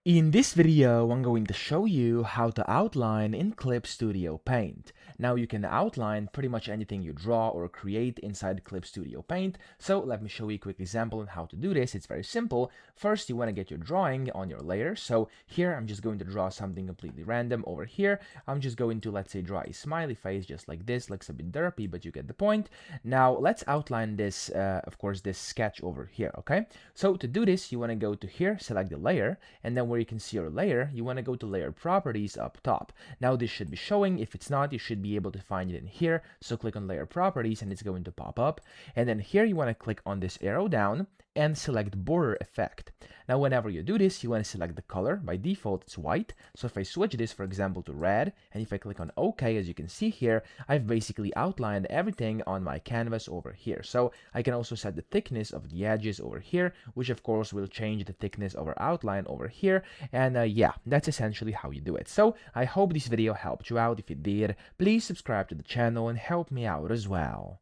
In this video, I'm going to show you how to outline in Clip Studio Paint. Now you can outline pretty much anything you draw or create inside Clip Studio Paint. So let me show you a quick example on how to do this. It's very simple. First, you want to get your drawing on your layer. So here, I'm just going to draw something completely random. Over here, I'm just going to, let's say, draw a smiley face just like this. Looks a bit derpy, but you get the point. Now let's outline this, of course, this sketch over here, okay? So to do this, you want to go to here, select the layer, and then where you can see your layer, you want to go to layer properties up top. Now this should be showing. If it's not, you should be able to find it in here. So click on layer properties and it's going to pop up. And then here you want to click on this arrow down and select border effect. Now whenever you do this, you want to select the color. By default it's white. So if I switch this, for example, to red, and if I click on OK, as you can see here, I've basically outlined everything on my canvas over here. So I can also set the thickness of the edges over here, which of course will change the thickness of our outline over here. And yeah, that's essentially how you do it. So I hope this video helped you out. If it did, please subscribe to the channel and help me out as well.